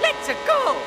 Let's go!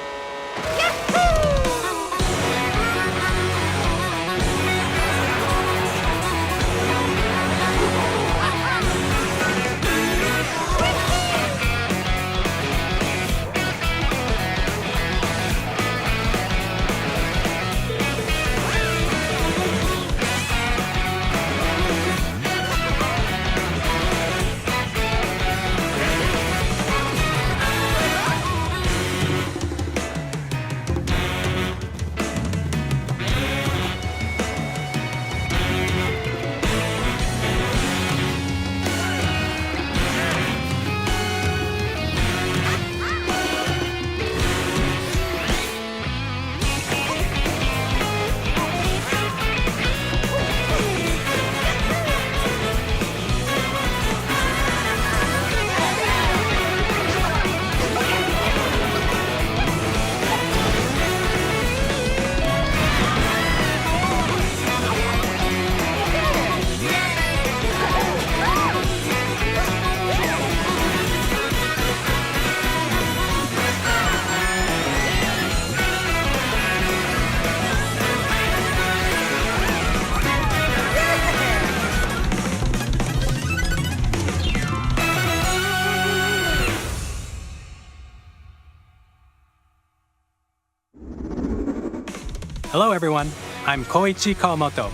Hello everyone, I'm Koichi Kawamoto,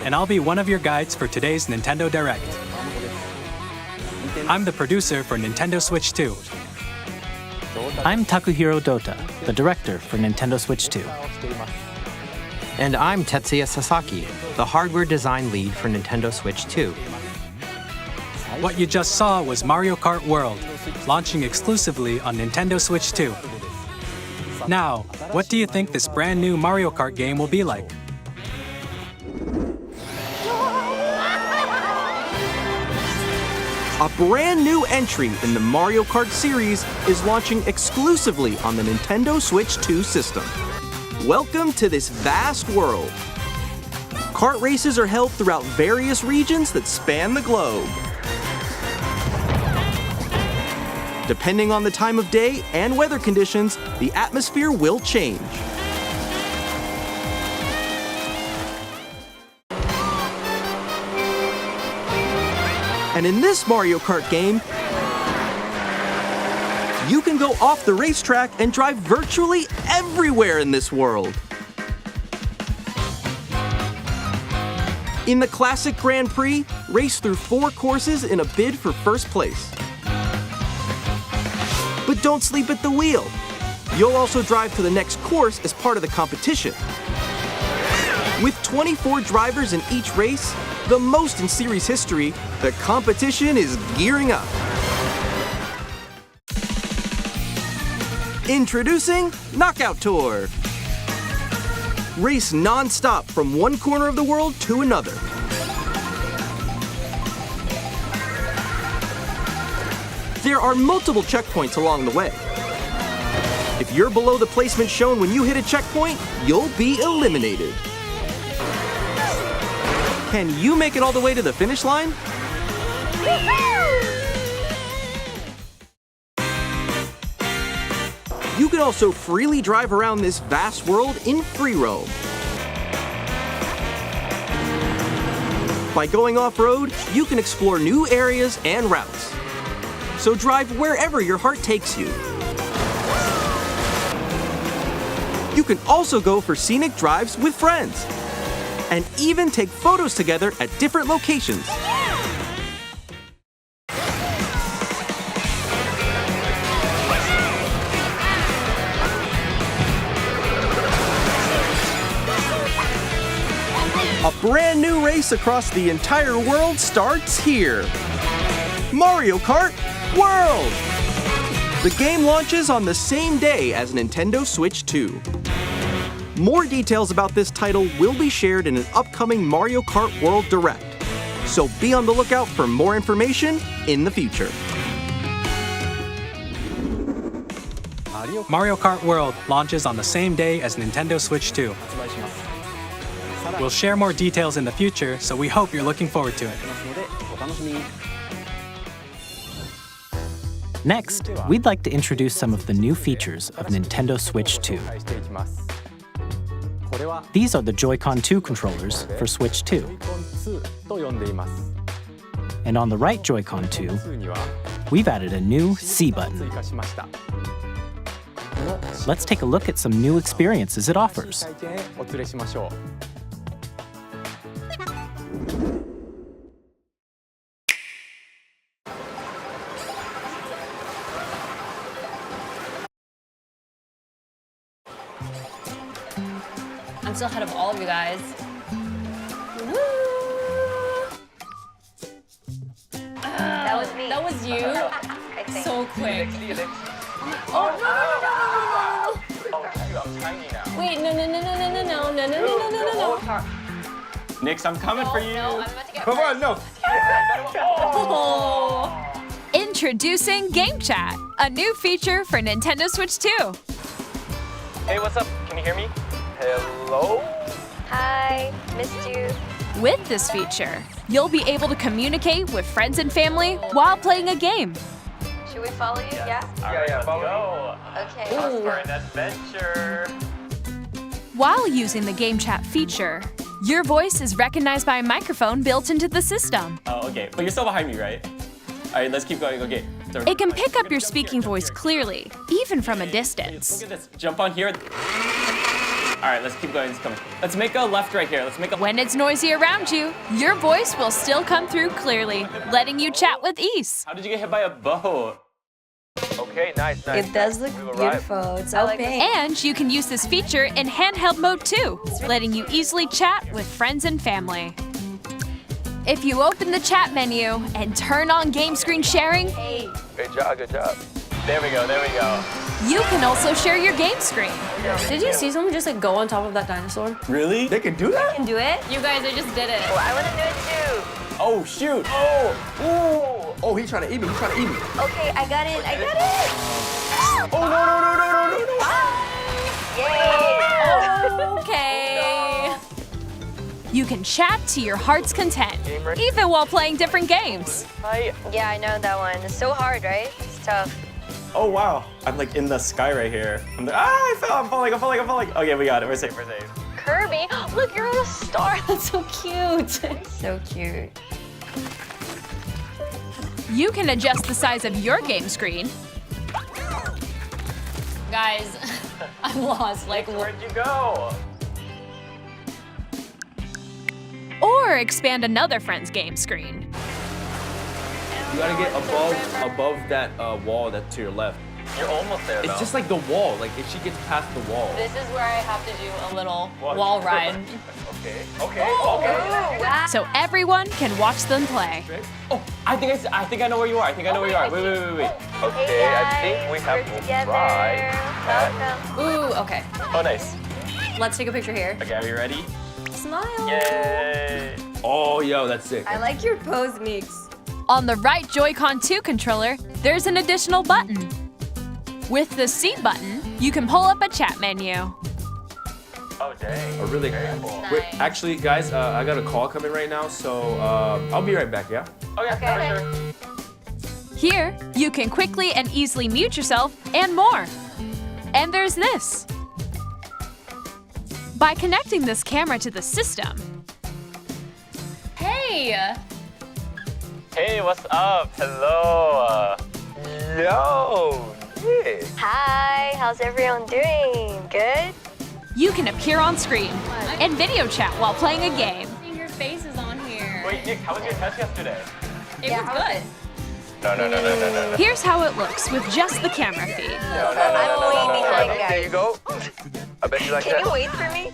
and I'll be one of your guides for today's Nintendo Direct. I'm the producer for Nintendo Switch 2. I'm Takuhiro Dota, the director for Nintendo Switch 2. And I'm Tetsuya Sasaki, the hardware design lead for Nintendo Switch 2. What you just saw was Mario Kart World, launching exclusively on Nintendo Switch 2. Now, what do you think this brand new Mario Kart game will be like? A brand new entry in the Mario Kart series is launching exclusively on the Nintendo Switch 2 system. Welcome to this vast world. Kart races are held throughout various regions that span the globe. Depending on the time of day and weather conditions, the atmosphere will change. And in this Mario Kart game, you can go off the racetrack and drive virtually everywhere in this world. In the Classic Grand Prix, race through 4 courses in a bid for first place. But don't sleep at the wheel. You'll also drive to the next course as part of the competition. With 24 drivers in each race, the most in series history, the competition is gearing up. Introducing Knockout Tour. Race non-stop from one corner of the world to another. There are multiple checkpoints along the way. If you're below the placement shown when you hit a checkpoint, you'll be eliminated. Can you make it all the way to the finish line? You can also freely drive around this vast world in free roam. By going off-road, you can explore new areas and routes. So drive wherever your heart takes you. You can also go for scenic drives with friends, and even take photos together at different locations. brand new race across the entire world starts here. Mario Kart World! The game launches on the same day as Nintendo Switch 2. More details about this title will be shared in an upcoming Mario Kart World Direct, so be on the lookout for more information in the future. Mario Kart World launches on the same day as Nintendo Switch 2. We'll share more details in the future, so we hope you're looking forward to it. Next, we'd like to introduce some of the new features of Nintendo Switch 2. These are the Joy-Con 2 controllers for Switch 2. And on the right Joy-Con 2, we've added a new C button. Let's take a look at some new experiences it offers. I'm still ahead of all of you guys. Woo! That was me. That was you? I think. So quick. Oh, no. Wait, no. Nix, I'm coming for you. No, I'm about to get Come on, no. Oh. Introducing Game Chat, a new feature for Nintendo Switch 2. Hey, what's up? Can you hear me? Hello? Hi, missed you. With this feature, you'll be able to communicate with friends and family while playing a game. Should we follow you? Yeah? Yeah, follow me. Okay. For an adventure. While using the Game Chat feature, your voice is recognized by a microphone built into the system. Oh, okay. But you're still behind me, right? All right, let's keep going. Okay. It can pick up your speaking voice clearly, even from a distance. Look at this. Jump on here. All right, let's keep going. It's coming. Let's make a left right here. Let's make a. When it's noisy around you, your voice will still come through clearly, letting you chat with ease. How did you get hit by a boat? Okay, nice. It does look beautiful. It's so pink. And you can use this feature in handheld mode too, letting you easily chat with friends and family. If you open the chat menu and turn on game screen sharing, Good job, good job. There we go, there we go. you can also share your game screen. Did you see someone just like go on top of that dinosaur? Really? They can do that? Can do it? You guys, I just did it. Oh, I want to do it too. Oh, shoot. Oh. Ooh. Oh, he's trying to eat me. He's trying to eat me. Okay, I got it. I got it. Oh, no. Yay. Okay. You can chat to your heart's content, even while playing different games. Yeah, I know that one. It's so hard, right? It's tough. Oh, wow. I'm like in the sky right here. I'm like, I fell. I'm falling. Okay, we got it. We're safe. Kirby, look, you're on a star. That's so cute. So cute. You can adjust the size of your game screen, Guys, I'm lost. Like, Where'd you go? or expand another friend's game screen. You gotta get above that wall that's to your left. You're almost there, It's just like the wall. Like if she gets past the wall. this is where I have to do a little wall ride. Okay. So everyone can watch them play. Oh, I think I know where you are. Wait. Hey guys, we're together. Welcome. Ooh, okay. Oh, nice. Let's take a picture here. Okay, are you ready? Smile. Yay. Oh, yo, that's sick. I like your pose, Meeks. On the right Joy-Con 2 controller, there's an additional button. With the C button, you can pull up a chat menu. Oh, dang. Oh, really? Wait, actually, guys, I got a call coming right now, so I'll be right back, yeah? Okay, sure. Here, you can quickly and easily mute yourself and more. And there's this. By connecting this camera to the system, Hey! Hey, what's up? Hello. Yo. Yeah. Hi, how's everyone doing? Good? you can appear on screen and video chat while playing a game. Your face is on here. Wait, Nick, how was your test yesterday? It was good. No. Here's how it looks with just the camera feed. I'm way behind, guys. There you go. I bet you like Can that. you wait for me?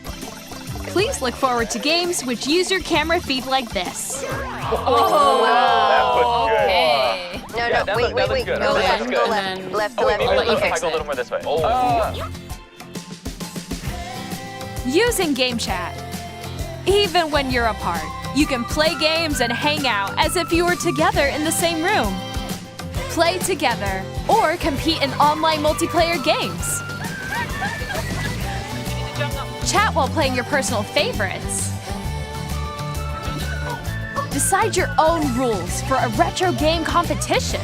Please look forward to games which use your camera feed like this. Okay. No, wait. Go left, go left. Left. I'll let you fix Go a little it. more this way. Using Game Chat. Even when you're apart, you can play games and hang out as if you were together in the same room. Play together or compete in online multiplayer games. Chat while playing your personal favorites. Decide your own rules for a retro game competition.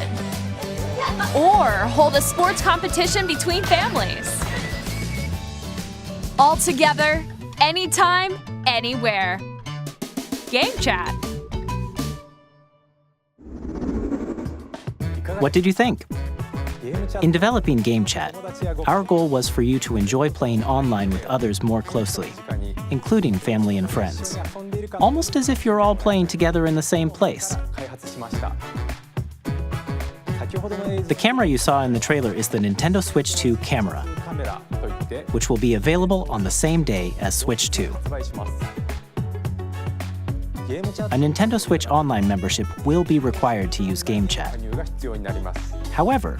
Or hold a sports competition between families. All together, anytime, anywhere. Game Chat. What did you think? In developing Game Chat, our goal was for you to enjoy playing online with others more closely, including family and friends, almost as if you're all playing together in the same place. The camera you saw in the trailer is the Nintendo Switch 2 camera, which will be available on the same day as Switch 2. A Nintendo Switch Online membership will be required to use Game Chat. However,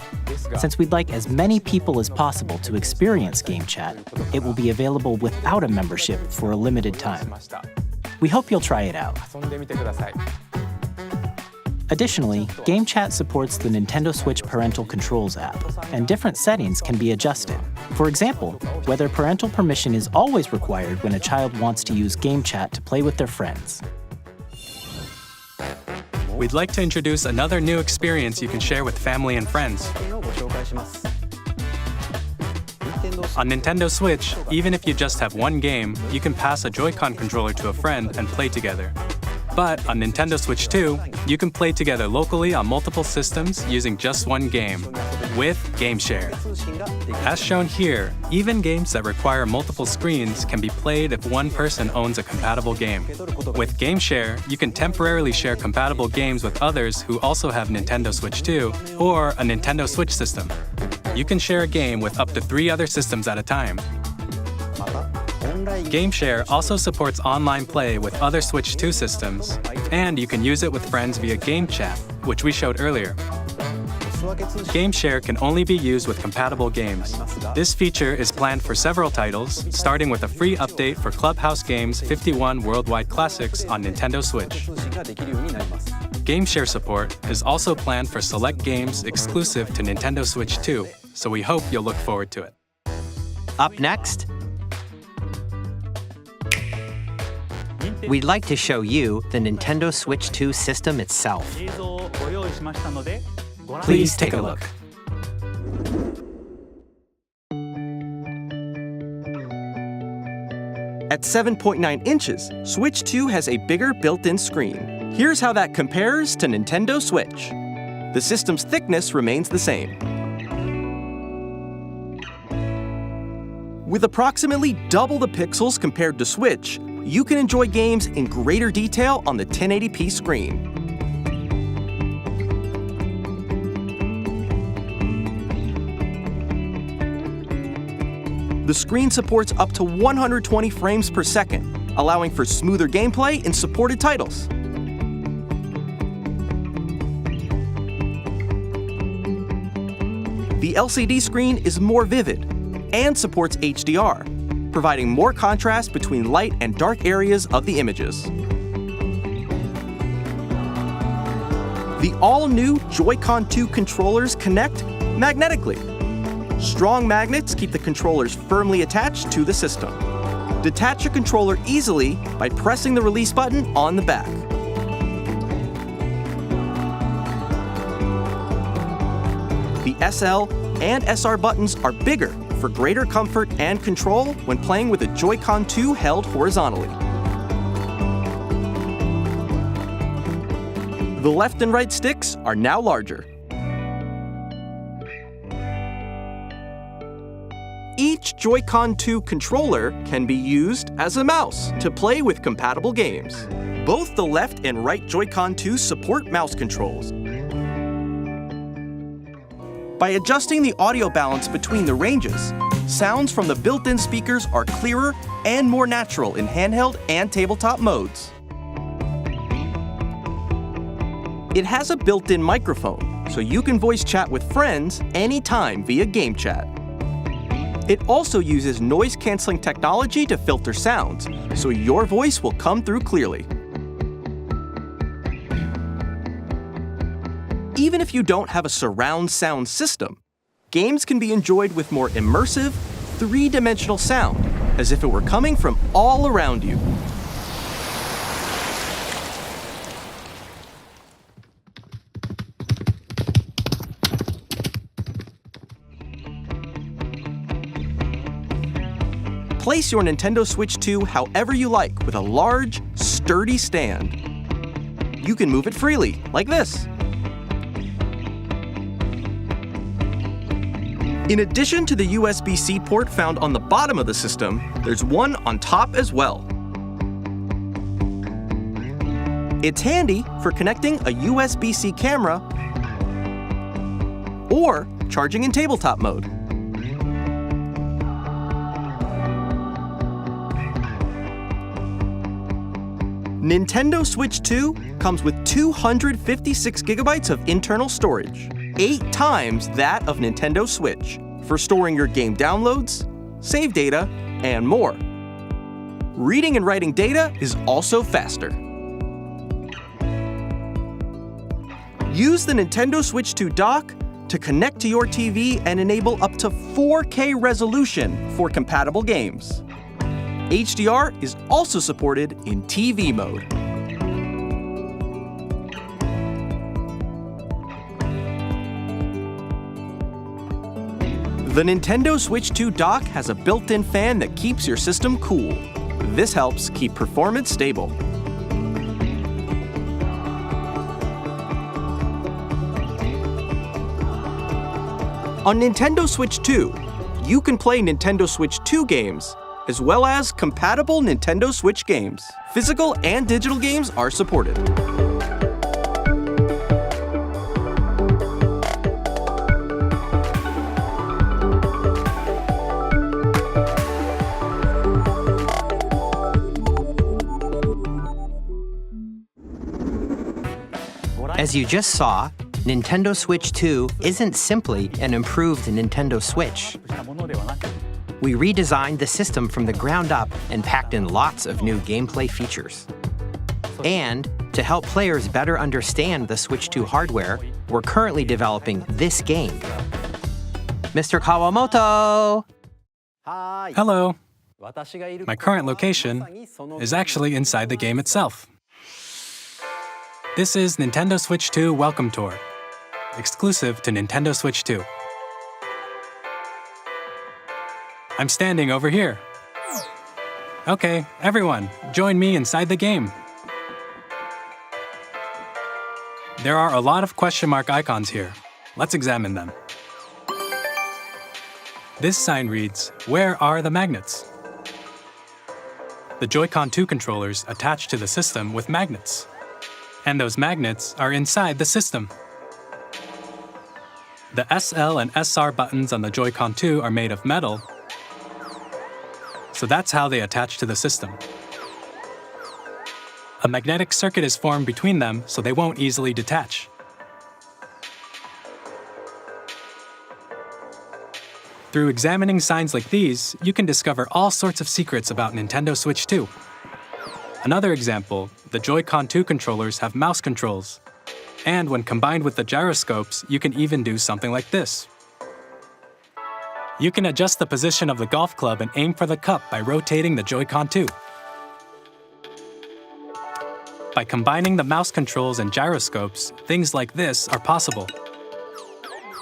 since we'd like as many people as possible to experience Game Chat, it will be available without a membership for a limited time. We hope you'll try it out. Additionally, Game Chat supports the Nintendo Switch Parental Controls app, and different settings can be adjusted. For example, whether parental permission is always required when a child wants to use Game Chat to play with their friends. We'd like to introduce another new experience you can share with family and friends. On Nintendo Switch, even if you just have one game, you can pass a Joy-Con controller to a friend and play together. But on Nintendo Switch 2, you can play together locally on multiple systems using just one game, with Game Share. As shown here, even games that require multiple screens can be played if one person owns a compatible game. With Game Share, you can temporarily share compatible games with others who also have Nintendo Switch 2 or a Nintendo Switch system. You can share a game with up to 3 other systems at a time. Game Share also supports online play with other Switch 2 systems, and you can use it with friends via Game Chat, which we showed earlier. Game Share can only be used with compatible games. This feature is planned for several titles, starting with a free update for Clubhouse Games 51 Worldwide Classics on Nintendo Switch. Game Share support is also planned for select games exclusive to Nintendo Switch 2, so we hope you'll look forward to it. Up next, we'd like to show you the Nintendo Switch 2 system itself. Please take a look. At 7.9 inches, Switch 2 has a bigger built-in screen. Here's how that compares to Nintendo Switch. The system's thickness remains the same. With approximately double the pixels compared to Switch, you can enjoy games in greater detail on the 1080p screen. The screen supports up to 120 frames per second, allowing for smoother gameplay in supported titles. The LCD screen is more vivid and supports HDR, providing more contrast between light and dark areas of the images. The all-new Joy-Con 2 controllers connect magnetically. Strong magnets keep the controllers firmly attached to the system. Detach your controller easily by pressing the release button on the back. The SL and SR buttons are bigger for greater comfort and control when playing with a Joy-Con 2 held horizontally. The left and right sticks are now larger. Each Joy-Con 2 controller can be used as a mouse to play with compatible games. Both the left and right Joy-Con 2 support mouse controls. By adjusting the audio balance between the ranges, sounds from the built-in speakers are clearer and more natural in handheld and tabletop modes. It has a built-in microphone, so you can voice chat with friends anytime via Game Chat. It also uses noise-canceling technology to filter sounds, so your voice will come through clearly. Even if you don't have a surround sound system, games can be enjoyed with more immersive, three-dimensional sound, as if it were coming from all around you. Place your Nintendo Switch 2 however you like with a large, sturdy stand. You can move it freely, like this. In addition to the USB-C port found on the bottom of the system, there's one on top as well. It's handy for connecting a USB-C camera or charging in tabletop mode. Nintendo Switch 2 comes with 256 gigabytes of internal storage, 8 times that of Nintendo Switch, for storing your game downloads, save data, and more. Reading and writing data is also faster. Use the Nintendo Switch 2 dock to connect to your TV and enable up to 4K resolution for compatible games. HDR is also supported in TV mode. The Nintendo Switch 2 dock has a built-in fan that keeps your system cool. This helps keep performance stable. On Nintendo Switch 2, you can play Nintendo Switch 2 games, as well as compatible Nintendo Switch games. Physical and digital games are supported. As you just saw, Nintendo Switch 2 isn't simply an improved Nintendo Switch. We redesigned the system from the ground up and packed in lots of new gameplay features. And to help players better understand the Switch 2 hardware, we're currently developing this game. Mr. Kawamoto! Hello. My current location is actually inside the game itself. This is Nintendo Switch 2 Welcome Tour, exclusive to Nintendo Switch 2. I'm standing over here. Okay, everyone, join me inside the game. There are a lot of question mark icons here. Let's examine them. This sign reads, "Where are the magnets?" The Joy-Con 2 controllers attach to the system with magnets. And those magnets are inside the system. The SL and SR buttons on the Joy-Con 2 are made of metal, so that's how they attach to the system. A magnetic circuit is formed between them so they won't easily detach. Through examining signs like these, you can discover all sorts of secrets about Nintendo Switch 2. Another example, the Joy-Con 2 controllers have mouse controls. And when combined with the gyroscopes, you can even do something like this. You can adjust the position of the golf club and aim for the cup by rotating the Joy-Con 2. By combining the mouse controls and gyroscopes, things like this are possible.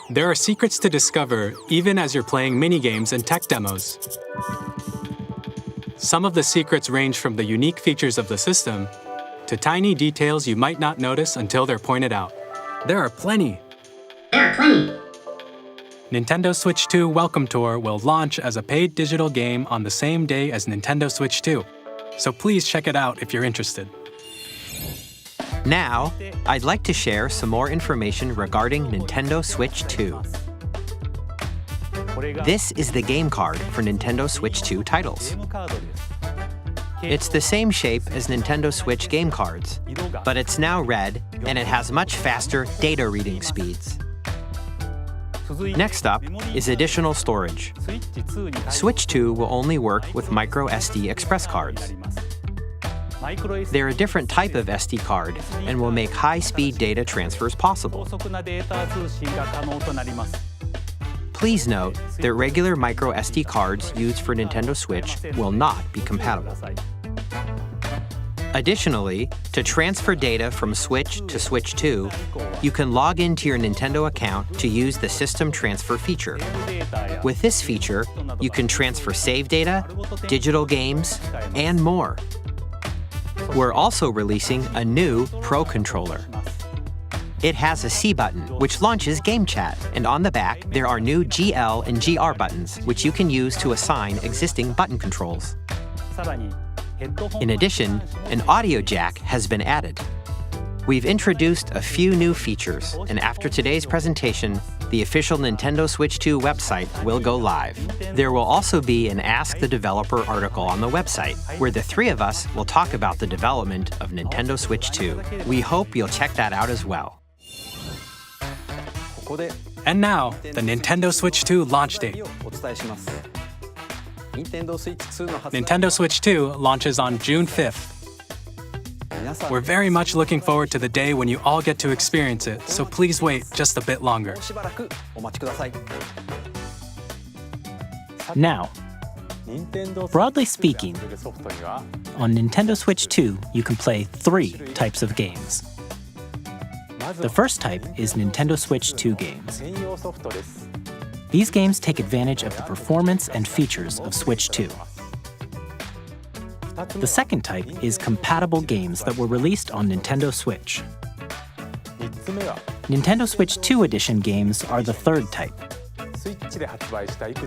There are secrets to discover even as you're playing minigames and tech demos. Some of the secrets range from the unique features of the system to tiny details you might not notice until they're pointed out. There are plenty. Nintendo Switch 2 Welcome Tour will launch as a paid digital game on the same day as Nintendo Switch 2, so please check it out if you're interested. Now, I'd like to share some more information regarding Nintendo Switch 2. This is the game card for Nintendo Switch 2 titles. It's the same shape as Nintendo Switch game cards, but it's now red and it has much faster data reading speeds. Next up is additional storage. Switch 2 will only work with micro SD express cards. They're a different type of SD card and will make high-speed data transfers possible. Please note that regular micro SD cards used for Nintendo Switch will not be compatible. Additionally, to transfer data from Switch to Switch 2, you can log into your Nintendo account to use the System Transfer feature. With this feature, you can transfer save data, digital games, and more. We're also releasing a new Pro Controller. It has a C button, which launches Game Chat, and on the back, there are new GL and GR buttons, which you can use to assign existing button controls. In addition, an audio jack has been added. We've introduced a few new features, and after today's presentation, the official Nintendo Switch 2 website will go live. There will also be an Ask the Developer article on the website, where the three of us will talk about the development of Nintendo Switch 2. We hope you'll check that out as well. And now, the Nintendo Switch 2 launch date. Nintendo Switch 2 launches on June 5th. We're very much looking forward to the day when you all get to experience it, so please wait just a bit longer. Now, broadly speaking, on Nintendo Switch 2, you can play 3 types of games. The first type is Nintendo Switch 2 games. These games take advantage of the performance and features of Switch 2. The second type is compatible games that were released on Nintendo Switch. Nintendo Switch 2 Edition games are the third type.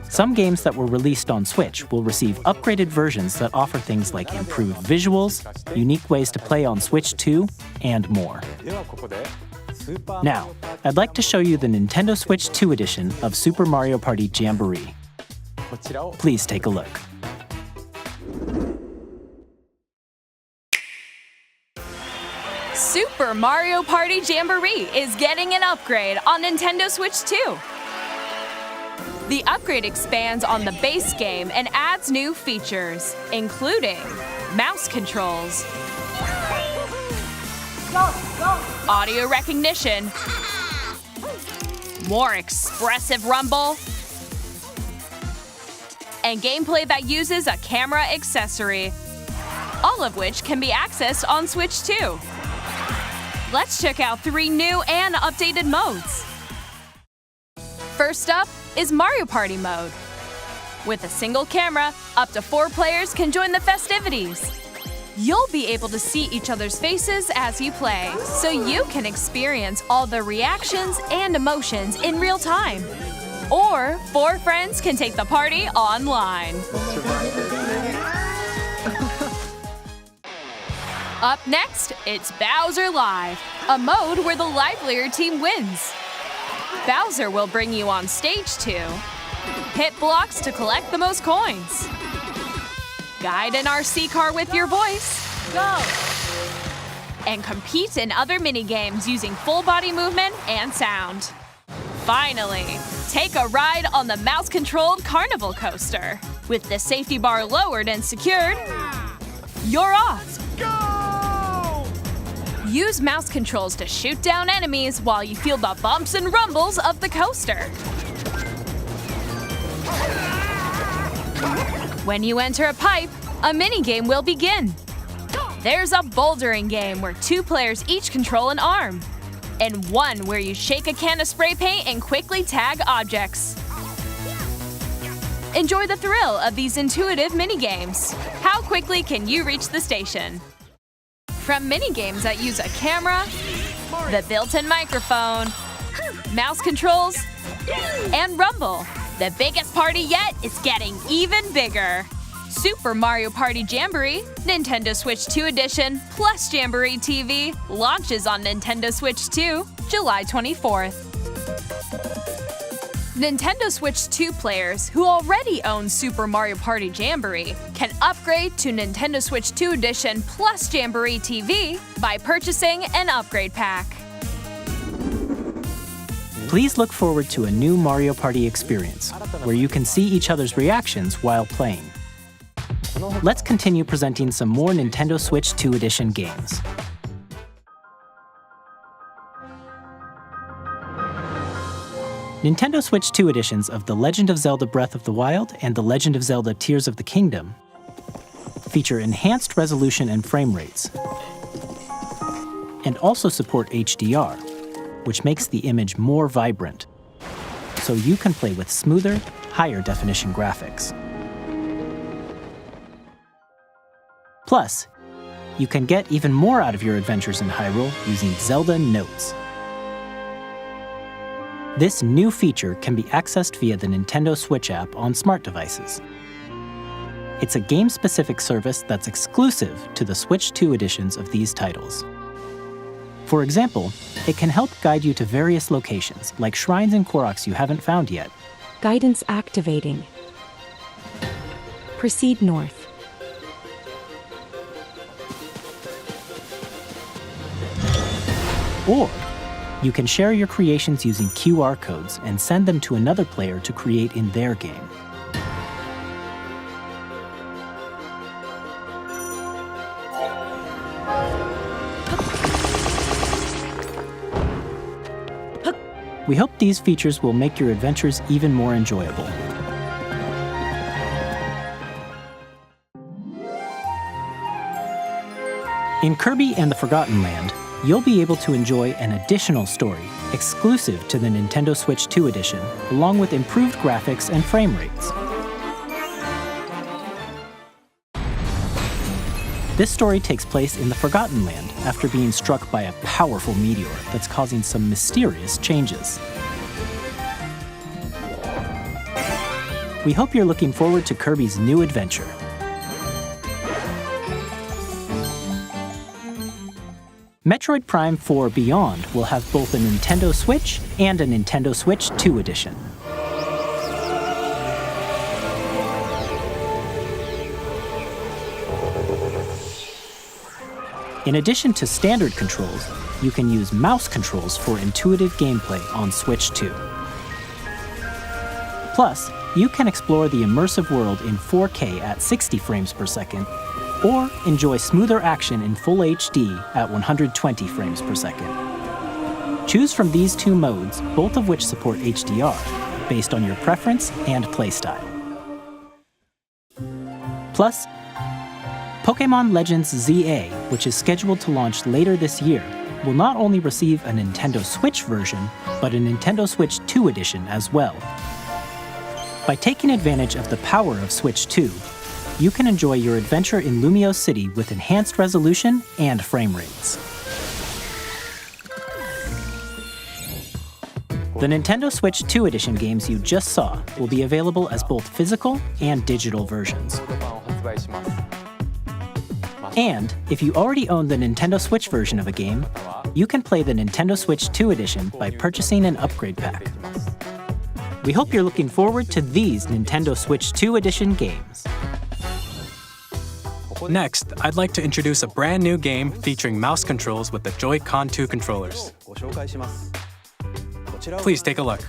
Some games that were released on Switch will receive upgraded versions that offer things like improved visuals, unique ways to play on Switch 2, and more. Now, I'd like to show you the Nintendo Switch 2 edition of Super Mario Party Jamboree. Please take a look. Super Mario Party Jamboree is getting an upgrade on Nintendo Switch 2. The upgrade expands on the base game and adds new features, including mouse controls, audio recognition, more expressive rumble, and gameplay that uses a camera accessory, all of which can be accessed on Switch 2. Let's check out 3 new and updated modes. First up is Mario Party mode. With a single camera, up to 4 players can join the festivities. You'll be able to see each other's faces as you play, so you can experience all the reactions and emotions in real time. Or 4 friends can take the party online. Up next, it's Bowser Live, a mode where the livelier team wins. Bowser will bring you on stage to hit blocks to collect the most coins, guide an RC car with your voice, go, and compete in other mini-games using full body movement and sound. Finally, take a ride on the mouse-controlled Carnival Coaster. With the safety bar lowered and secured, you're off. Use mouse controls to shoot down enemies while you feel the bumps and rumbles of the coaster. When you enter a pipe, a minigame will begin. There's a bouldering game where 2 players each control an arm, and one where you shake a can of spray paint and quickly tag objects. Enjoy the thrill of these intuitive minigames. How quickly can you reach the station? From minigames that use a camera, the built-in microphone, mouse controls, and rumble, the biggest party yet is getting even bigger. Super Mario Party Jamboree, Nintendo Switch 2 Edition, plus Jamboree TV launches on Nintendo Switch 2, July 24th. Nintendo Switch 2 players who already own Super Mario Party Jamboree can upgrade to Nintendo Switch 2 Edition plus Jamboree TV by purchasing an upgrade pack. Please look forward to a new Mario Party experience, where you can see each other's reactions while playing. Let's continue presenting some more Nintendo Switch 2 Edition games. Nintendo Switch 2 editions of The Legend of Zelda Breath of the Wild and The Legend of Zelda Tears of the Kingdom feature enhanced resolution and frame rates, and also support HDR, which makes the image more vibrant, so you can play with smoother, higher definition graphics. Plus, you can get even more out of your adventures in Hyrule using Zelda Notes. This new feature can be accessed via the Nintendo Switch app on smart devices. It's a game-specific service that's exclusive to the Switch 2 editions of these titles. For example, it can help guide you to various locations, like shrines and Koroks you haven't found yet. Guidance activating. Proceed north. Or you can share your creations using QR codes and send them to another player to create in their game. We hope these features will make your adventures even more enjoyable. In Kirby and the Forgotten Land, you'll be able to enjoy an additional story exclusive to the Nintendo Switch 2 edition, along with improved graphics and frame rates. This story takes place in the Forgotten Land after being struck by a powerful meteor that's causing some mysterious changes. We hope you're looking forward to Kirby's new adventure. Metroid Prime 4 Beyond will have both a Nintendo Switch and a Nintendo Switch 2 edition. In addition to standard controls, you can use mouse controls for intuitive gameplay on Switch 2. Plus, you can explore the immersive world in 4K at 60 frames per second, or enjoy smoother action in Full HD at 120 frames per second. Choose from these two modes, both of which support HDR, based on your preference and playstyle. Plus, Pokémon Legends ZA, which is scheduled to launch later this year, will not only receive a Nintendo Switch version, but a Nintendo Switch 2 edition as well. By taking advantage of the power of Switch 2, you can enjoy your adventure in Lumio City with enhanced resolution and frame rates. The Nintendo Switch 2 edition games you just saw will be available as both physical and digital versions. And if you already own the Nintendo Switch version of a game, you can play the Nintendo Switch 2 edition by purchasing an upgrade pack. We hope you're looking forward to these Nintendo Switch 2 edition games. Next, I'd like to introduce a brand new game featuring mouse controls with the Joy-Con 2 controllers. Please take a look.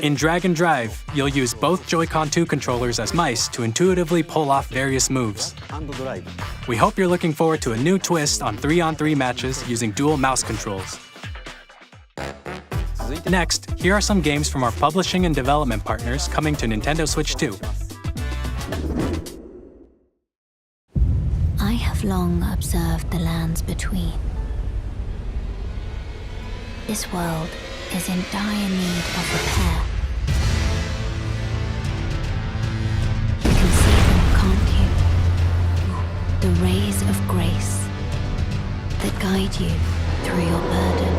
In Drag and Drive, you'll use both Joy-Con 2 controllers as mice to intuitively pull off various moves. We hope you're looking forward to a new twist on 3-on-3 matches using dual mouse controls. Next, here are some games from our publishing and development partners coming to Nintendo Switch 2. I have long observed the lands between. This world is in dire need of repair. You can see them, can't you? The rays of grace that guide you through your burden.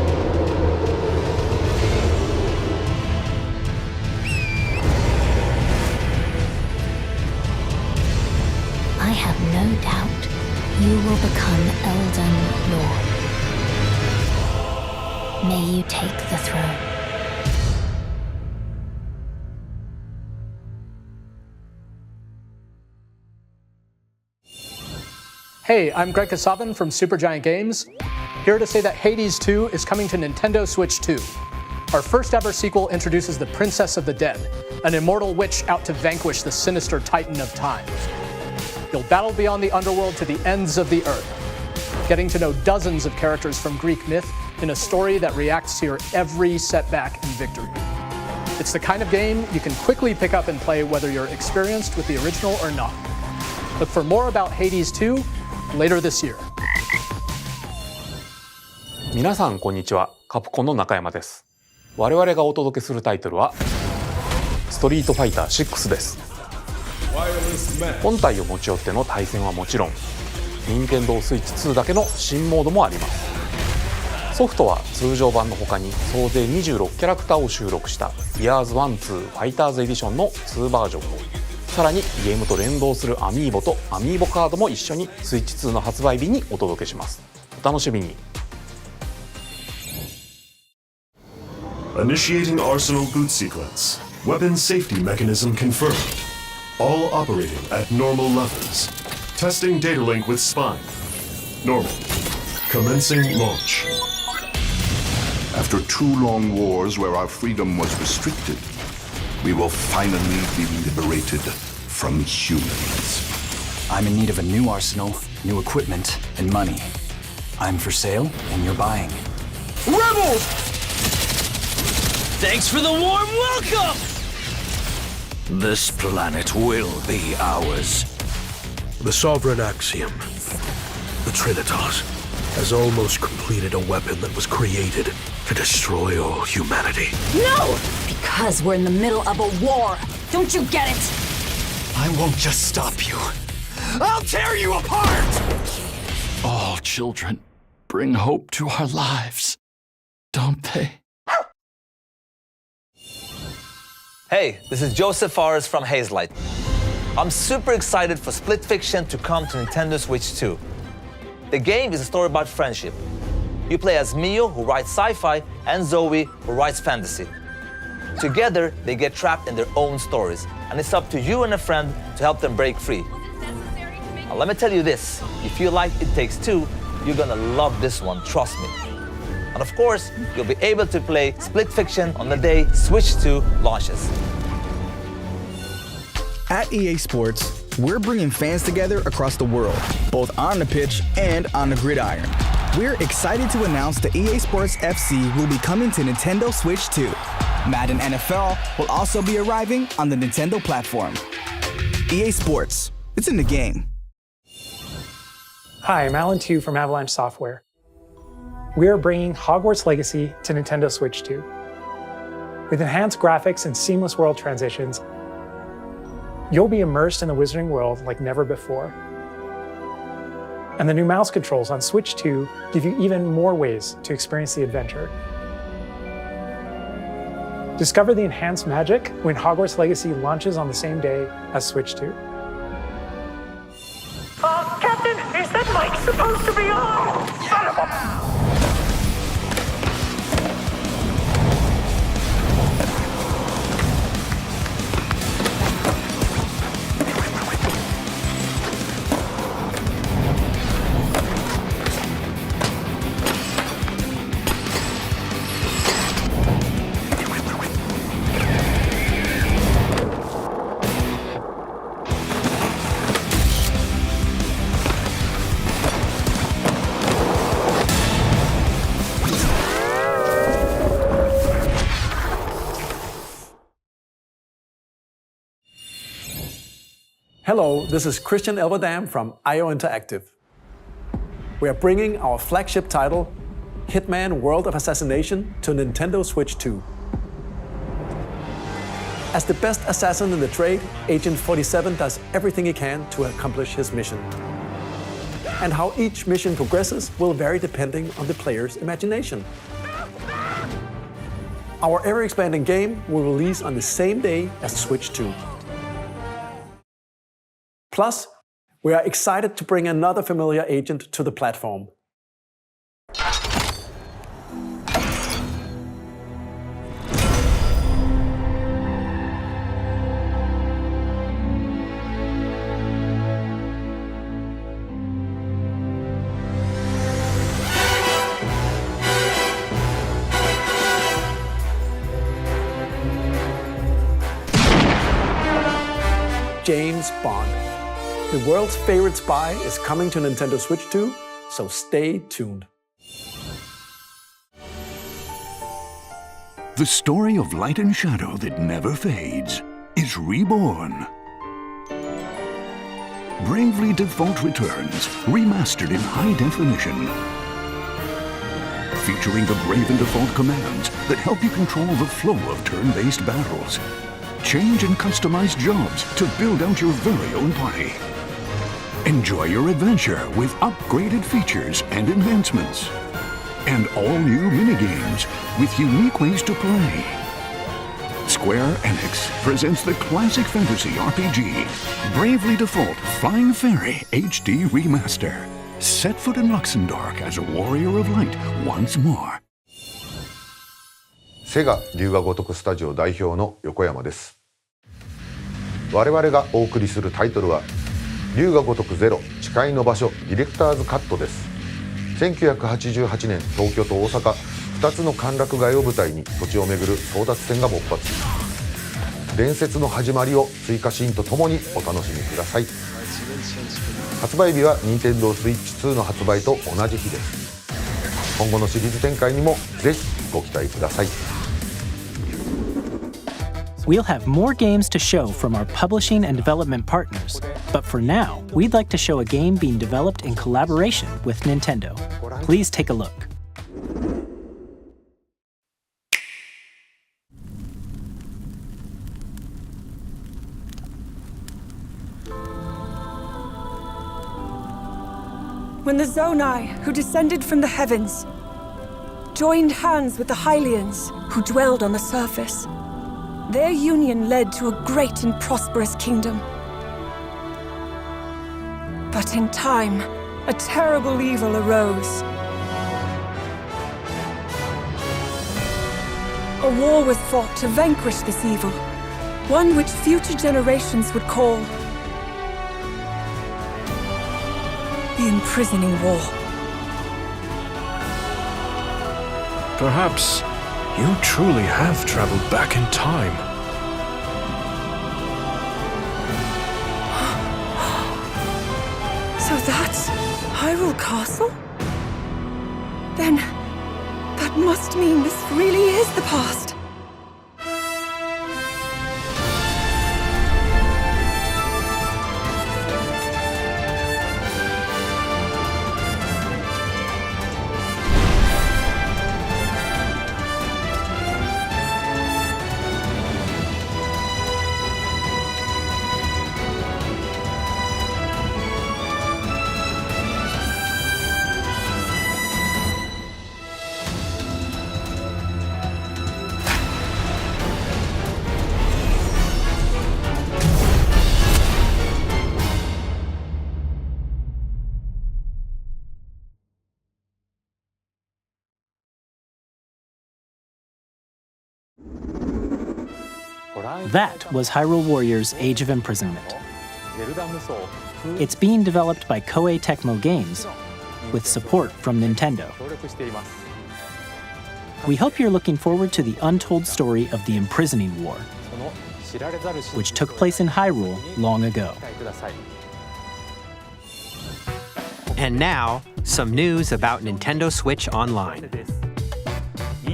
I have no doubt you will become Elden Lord. May you take the throne. Hey, I'm Greg Kasavin from Supergiant Games, here to say that Hades 2 is coming to Nintendo Switch 2. Our first ever sequel introduces the Princess of the Dead, an immortal witch out to vanquish the sinister Titan of Time. You'll battle beyond the underworld to the ends of the earth, getting to know dozens of characters from Greek myth in a story that reacts to your every setback and victory. It's the kind of game you can quickly pick up and play whether you're experienced with the original or not. Look for more about Hades 2 later this year. 皆さんこんにちは、カプコンの中山です。我々がお届けするタイトルはストリートファイター6です。本体を持ち寄っての対戦はもちろん、任天堂スイッチ2だけの新モードもあります。ソフトは通常版の他に総勢26キャラクターを収録したYears 1-2ファイターズエディションの2バージョンを、さらにゲームと連動するアミーボとアミーボカードも一緒にスイッチ2の発売日にお届けします。お楽しみに。Initiating Arsenal boot sequence. Weapon safety mechanism confirmed. All operating at normal levels. Testing data link with spine. Normal. Commencing launch. After 2 long wars where our freedom was restricted, we will finally be liberated from humans. I'm in need of a new arsenal, new equipment, and money. I'm for sale, and you're buying. Rebels! Thanks for the warm welcome! This planet will be ours. The Sovereign Axiom, the Trinitas, has almost completed a weapon that was created to destroy all humanity. No! Because we're in the middle of a war. Don't you get it? I won't just stop you. I'll tear you apart! All children bring hope to our lives, don't they? Hey, this is Joseph Fares from Hazelight. I'm super excited for Split Fiction to come to Nintendo Switch 2. The game is a story about friendship. You play as Mio, who writes sci-fi, and Zoe, who writes fantasy. Together, they get trapped in their own stories, and it's up to you and a friend to help them break free. Now, let me tell you this, if you like It Takes Two, you're gonna love this one, trust me. And of course, you'll be able to play Split Fiction on the day Switch 2 launches. At EA Sports, we're bringing fans together across the world, both on the pitch and on the gridiron. We're excited to announce that EA Sports FC will be coming to Nintendo Switch 2. Madden NFL will also be arriving on the Nintendo platform. EA Sports, it's in the game. Hi, I'm Alan Tu from Avalanche Software. We are bringing Hogwarts Legacy to Nintendo Switch 2. With enhanced graphics and seamless world transitions, you'll be immersed in the Wizarding world like never before. And the new mouse controls on Switch 2 give you even more ways to experience the adventure. Discover the enhanced magic when Hogwarts Legacy launches on the same day as Switch 2. Captain, is that mic supposed to be on? Son of a... Hello, this is Christian Elverdam from IO Interactive. We are bringing our flagship title, Hitman World of Assassination, to Nintendo Switch 2. As the best assassin in the trade, Agent 47 does everything he can to accomplish his mission. And how each mission progresses will vary depending on the player's imagination. Our ever-expanding game will release on the same day as Switch 2. Plus, we are excited to bring another familiar agent to the platform. James Bond. The world's favorite spy is coming to Nintendo Switch 2, so stay tuned. The story of light and shadow that never fades is reborn. Bravely Default returns, remastered in high definition. Featuring the Brave and Default commands that help you control the flow of turn-based battles. Change and customize jobs to build out your very own party. Enjoy your adventure with upgraded features and enhancements. And all new minigames with unique ways to play. Square Enix presents the classic fantasy RPG, Bravely Default Flying Fairy HD Remaster. Set foot in Luxembourg as a warrior of light once more. セガ龍が如くスタジオ代表の横山です。我々がお送りするタイトルは龍が如くゼロ誓いの場所ディレクターズカットです。1988年東京と大阪2つの歓楽街を舞台に土地をめぐる争奪戦が勃発。伝説の始まりを追加シーンとともにお楽しみください。発売日は Nintendo Switch 2の発売と同じ日です。今後のシリーズ展開にもぜひご期待ください。We'll have more games to show from our publishing and development partners, but for now, we'd like to show a game being developed in collaboration with Nintendo. Please take a look. When the Zonai, who descended from the heavens, joined hands with the Hylians, who dwelled on the surface, their union led to a great and prosperous kingdom. But in time, a terrible evil arose. A war was fought to vanquish this evil, one which future generations would call the Imprisoning War. Perhaps you truly have traveled back in time. So that's Hyrule Castle? Then that must mean this really is the past. That was Hyrule Warriors Age of Imprisonment. It's being developed by Koei Tecmo Games with support from Nintendo. We hope you're looking forward to the untold story of the Imprisoning War, which took place in Hyrule long ago. And now, some news about Nintendo Switch Online.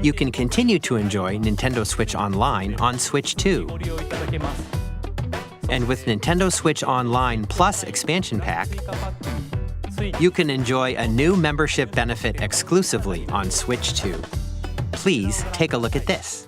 You can continue to enjoy Nintendo Switch Online on Switch 2. And with Nintendo Switch Online Plus Expansion Pack, you can enjoy a new membership benefit exclusively on Switch 2. Please take a look at this.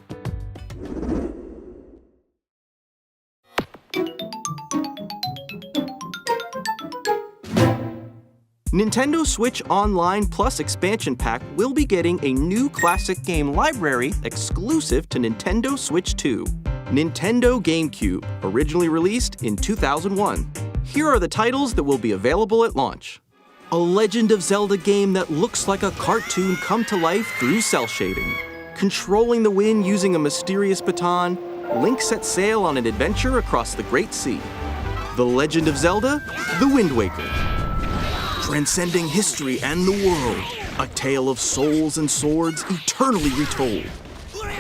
Nintendo Switch Online Plus Expansion Pack will be getting a new classic game library exclusive to Nintendo Switch 2. Nintendo GameCube, originally released in 2001. Here are the titles that will be available at launch. A Legend of Zelda game that looks like a cartoon come to life through cell shading. Controlling the wind using a mysterious baton, Link sets sail on an adventure across the Great Sea. The Legend of Zelda: The Wind Waker. Transcending history and the world, a tale of souls and swords eternally retold.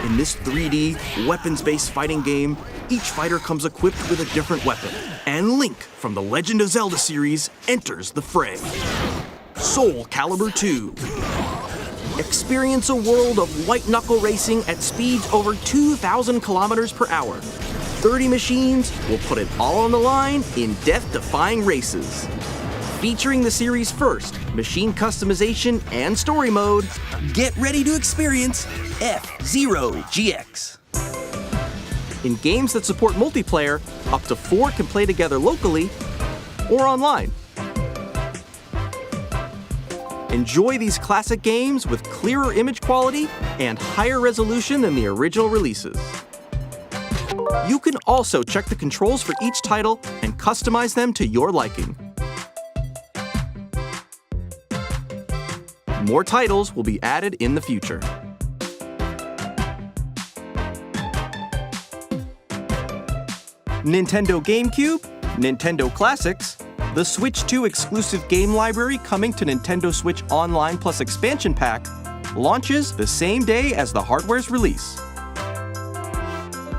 In this 3D, weapons-based fighting game, each fighter comes equipped with a different weapon, and Link from the Legend of Zelda series enters the fray. Soul Calibur 2. Experience a world of white-knuckle racing at speeds over 2,000 kilometers per hour. 30 machines will put it all on the line in death-defying races. Featuring the series' first machine customization and story mode, get ready to experience F-Zero GX. In games that support multiplayer, up to 4 can play together locally or online. Enjoy these classic games with clearer image quality and higher resolution than the original releases. You can also check the controls for each title and customize them to your liking. More titles will be added in the future. Nintendo GameCube, Nintendo Classics, the Switch 2 exclusive game library coming to Nintendo Switch Online Plus Expansion Pack launches the same day as the hardware's release.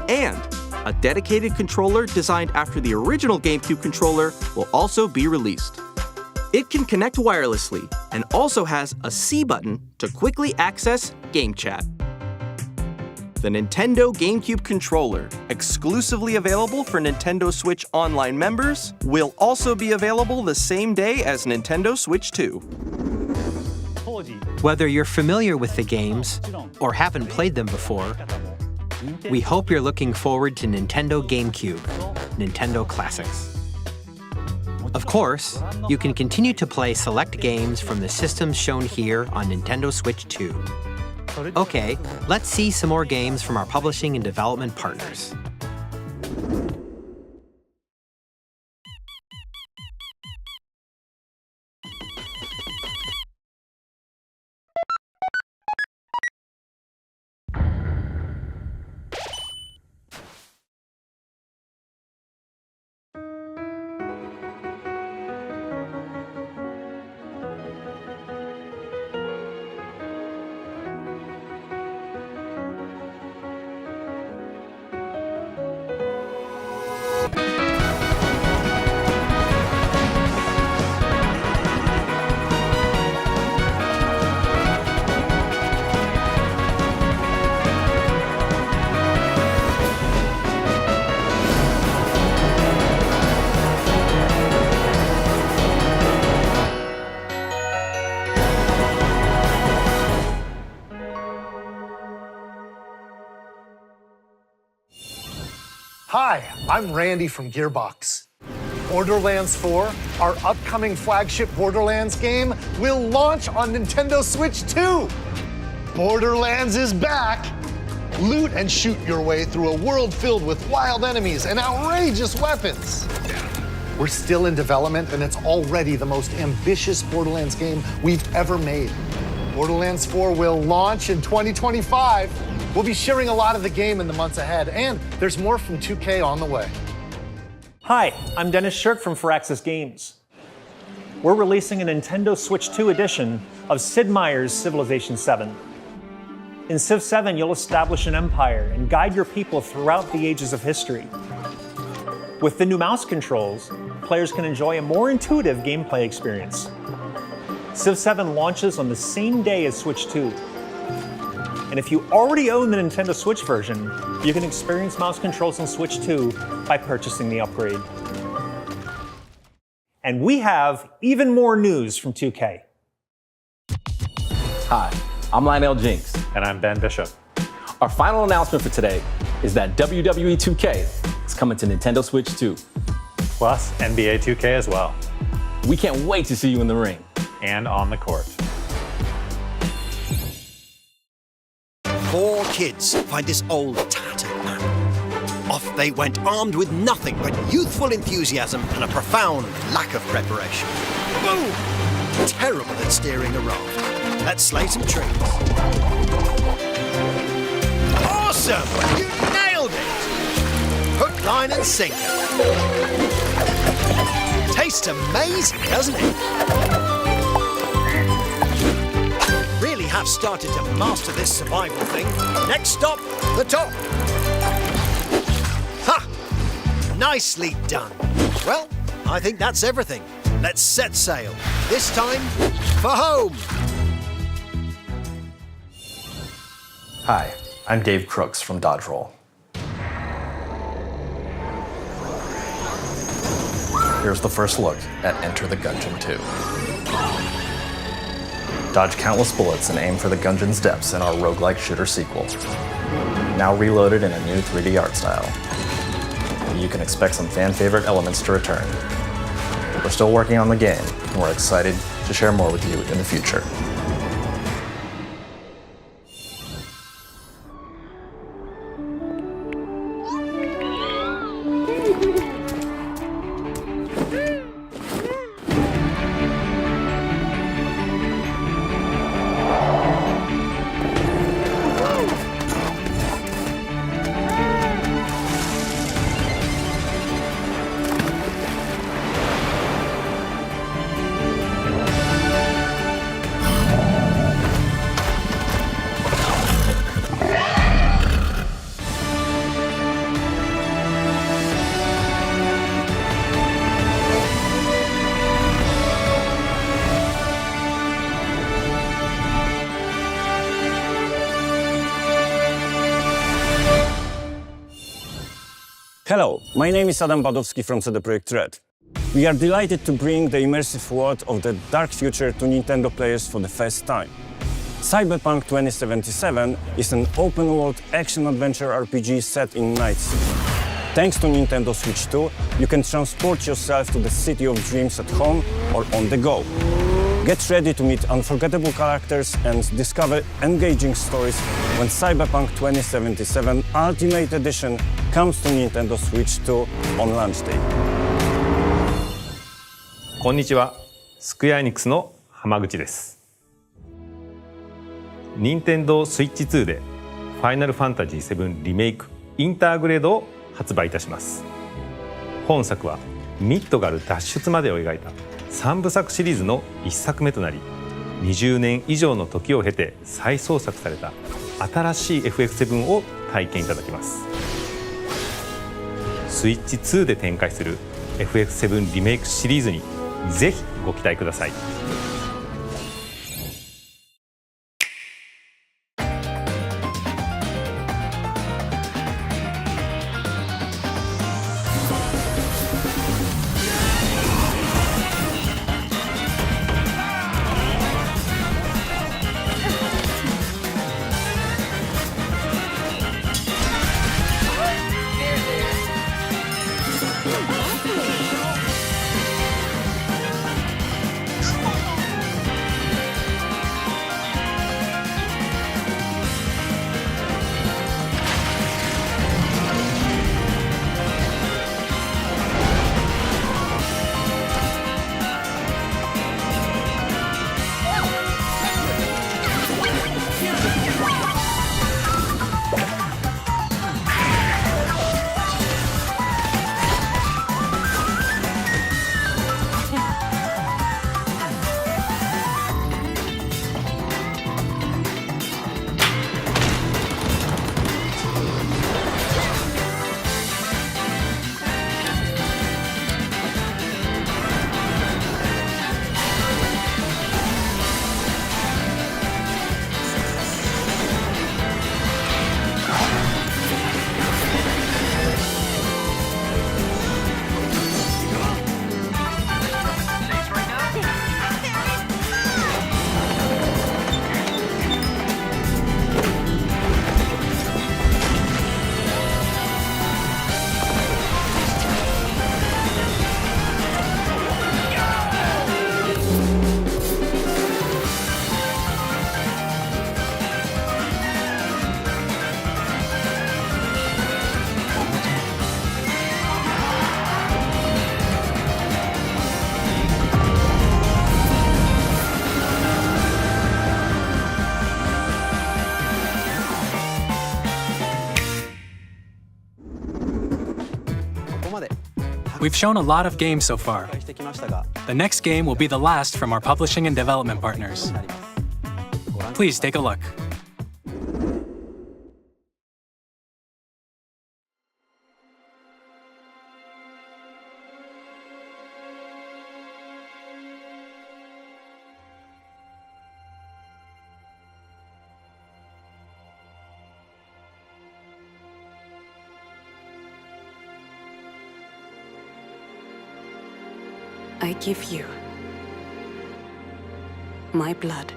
And a dedicated controller designed after the original GameCube controller will also be released. It can connect wirelessly and also has a C button to quickly access Game Chat. The Nintendo GameCube controller, exclusively available for Nintendo Switch Online members, will also be available the same day as Nintendo Switch 2. Whether you're familiar with the games or haven't played them before, we hope you're looking forward to Nintendo GameCube, Nintendo Classics. Of course, you can continue to play select games from the systems shown here on Nintendo Switch 2. Okay, let's see some more games from our publishing and development partners. Hi, I'm Randy from Gearbox. Borderlands 4, our upcoming flagship Borderlands game, will launch on Nintendo Switch 2. Borderlands is back. Loot and shoot your way through a world filled with wild enemies and outrageous weapons. We're still in development, and it's already the most ambitious Borderlands game we've ever made. Borderlands 4 will launch in 2025. We'll be sharing a lot of the game in the months ahead, and there's more from 2K on the way. Hi, I'm Dennis Shirk from Firaxis Games. We're releasing a Nintendo Switch 2 edition of Sid Meier's Civilization 7. In Civ 7, you'll establish an empire and guide your people throughout the ages of history. With the new mouse controls, players can enjoy a more intuitive gameplay experience. Civ 7 launches on the same day as Switch 2. And if you already own the Nintendo Switch version, you can experience mouse controls on Switch 2 by purchasing the upgrade. And we have even more news from 2K. Hi, I'm Lionel Jinks. And I'm Ben Bishop. Our final announcement for today is that WWE 2K is coming to Nintendo Switch 2. Plus NBA 2K as well. We can't wait to see you in the ring. And on the court. 4 kids find this old tattered map. Off they went armed with nothing but youthful enthusiasm and a profound lack of preparation. Boom! Terrible at steering a raft. Let's slay some trees. Awesome! You nailed it! Hook, line and sinker. Tastes amazing, doesn't it? Really have started to master this survival thing. Next stop, the top. Ha! Nicely done. Well, I think that's everything. Let's set sail. This time, for home. Hi, I'm Dave Crooks from Dodge Roll. Here's the first look at Enter the Gungeon 2. Dodge countless bullets and aim for the Gungeon's depths in our roguelike shooter sequel. Now reloaded in a new 3D art style. You can expect some fan-favorite elements to return. We're still working on the game, and we're excited to share more with you in the future. Hello, my name is Adam Badowski from CD Projekt Red. We are delighted to bring the immersive world of the dark future to Nintendo players for the first time. Cyberpunk 2077 is an open-world action-adventure RPG set in Night City. Thanks to Nintendo Switch 2, you can transport yourself to the city of dreams at home or on the go. Get ready to meet unforgettable characters and discover engaging stories when Cyberpunk 2077 Ultimate Edition comes to Nintendo Switch 2 on launch day. こんにちは、スクエアエニックスの浜口です。任天堂スイッチ2でファイナルファンタジー7リメイクインターグレードを発売いたします。本作はミッドガル脱出までを描いた3部作シリーズの1作目となり、20年以上の時を経て再創作された新しい FF7 を体験いただきます。スイッチ2で展開する FF7 リメイクシリーズにぜひご期待ください。We've shown a lot of games so far. The next game will be the last from our publishing and development partners. Please take a look. I give you my blood.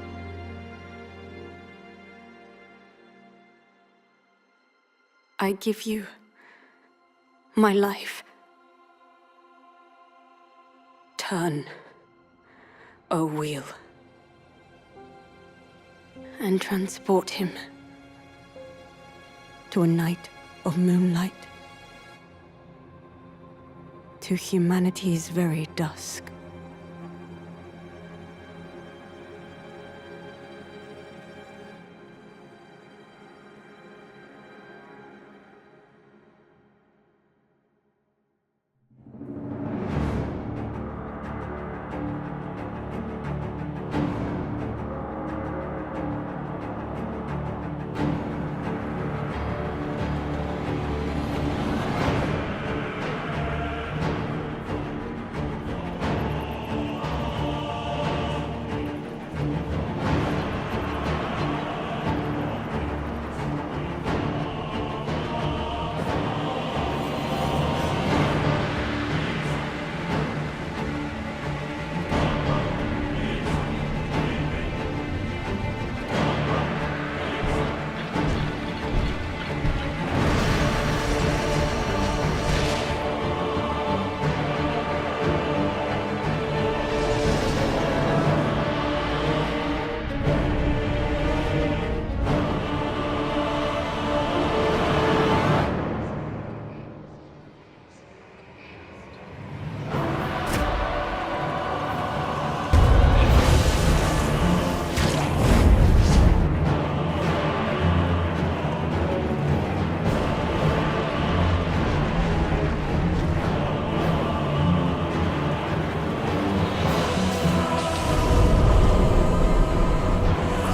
I give you my life. Turn, O wheel, and transport him to a night of moonlight, to humanity's very dusk.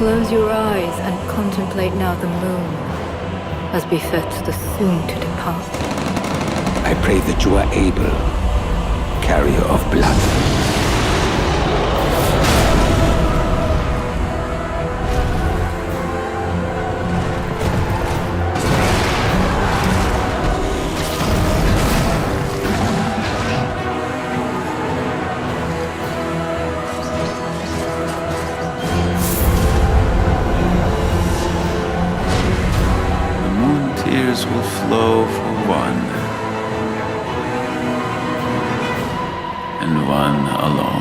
Close your eyes and contemplate now the moon, as befits the soon-to-depart. I pray that you are able, carrier of blood. Will flow for one, and one alone.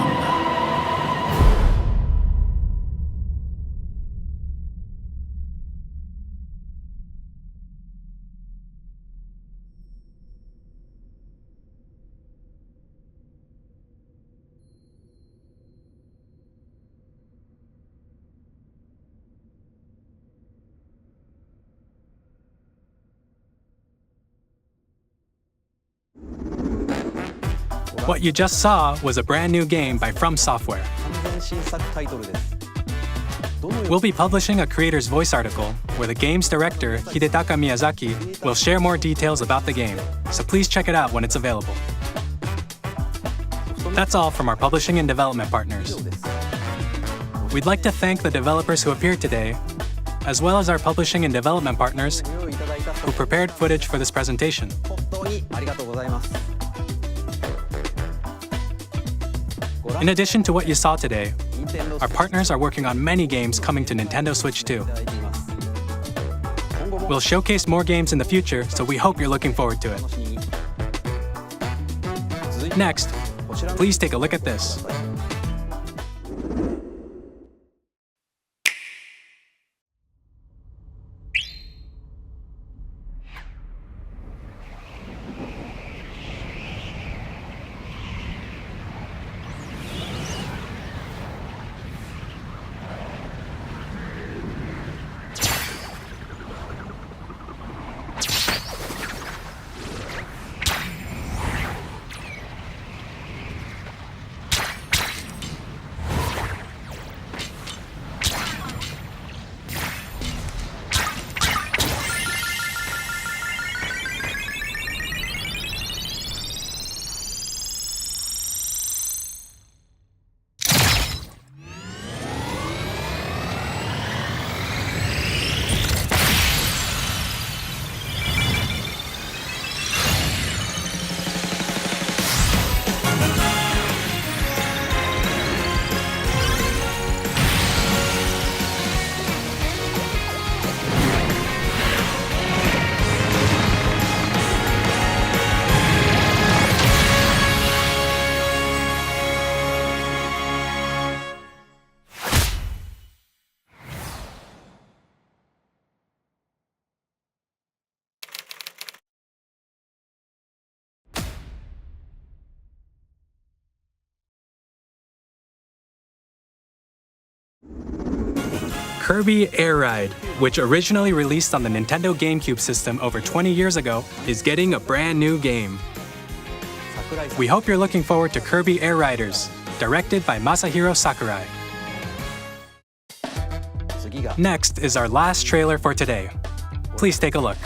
What you just saw was a brand new game by From Software. We'll be publishing a creator's voice article where the game's director, Hidetaka Miyazaki, will share more details about the game, so please check it out when it's available. That's all from our publishing and development partners. We'd like to thank the developers who appeared today, as well as our publishing and development partners who prepared footage for this presentation. In addition to what you saw today, our partners are working on many games coming to Nintendo Switch 2. We'll showcase more games in the future, so we hope you're looking forward to it. Next, please take a look at this. Kirby Air Ride, which originally released on the Nintendo GameCube system over 20 years ago, is getting a brand new game. We hope you're looking forward to Kirby Air Riders, directed by Masahiro Sakurai. Next is our last trailer for today. Please take a look.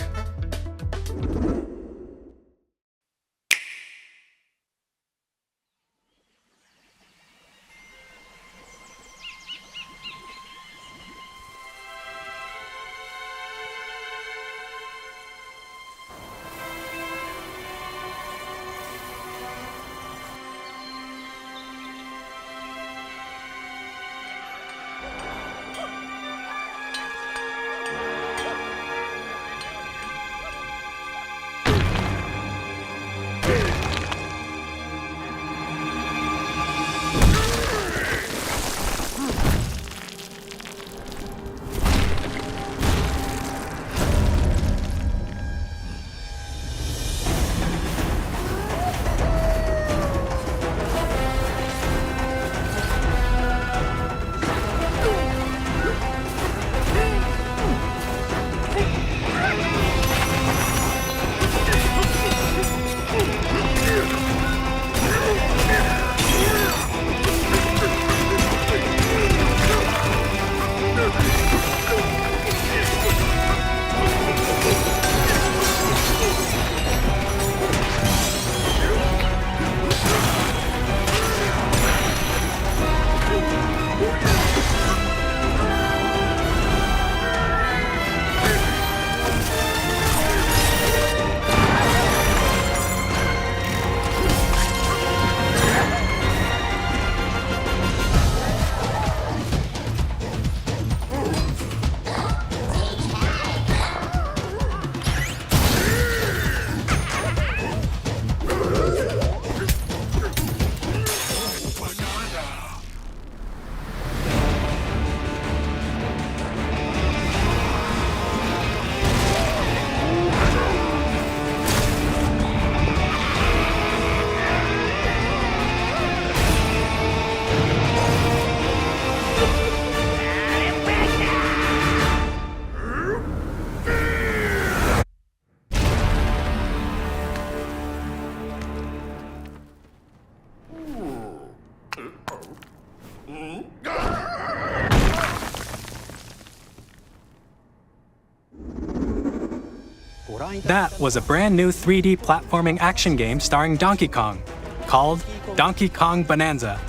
That was a brand new 3D platforming action game starring Donkey Kong, called Donkey Kong Bonanza.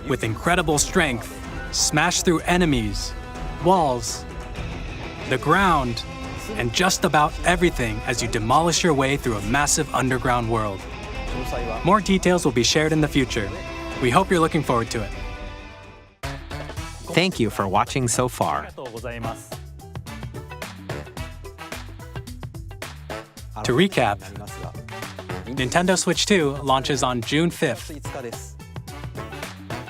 With incredible strength, smash through enemies, walls, the ground, and just about everything as you demolish your way through a massive underground world. More details will be shared in the future. We hope you're looking forward to it. Thank you for watching so far. To recap, Nintendo Switch 2 launches on June 5th.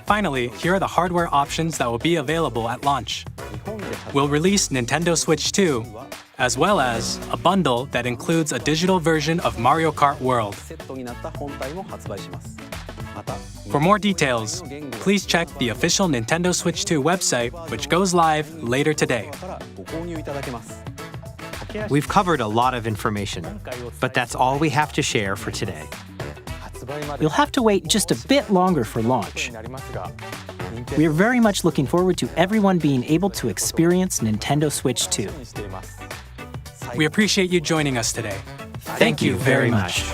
Finally, here are the hardware options that will be available at launch. We'll release Nintendo Switch 2, as well as a bundle that includes a digital version of Mario Kart World. For more details, please check the official Nintendo Switch 2 website, which goes live later today. We've covered a lot of information, but that's all we have to share for today. You'll have to wait just a bit longer for launch. We are very much looking forward to everyone being able to experience Nintendo Switch 2. We appreciate you joining us today. Thank you very much.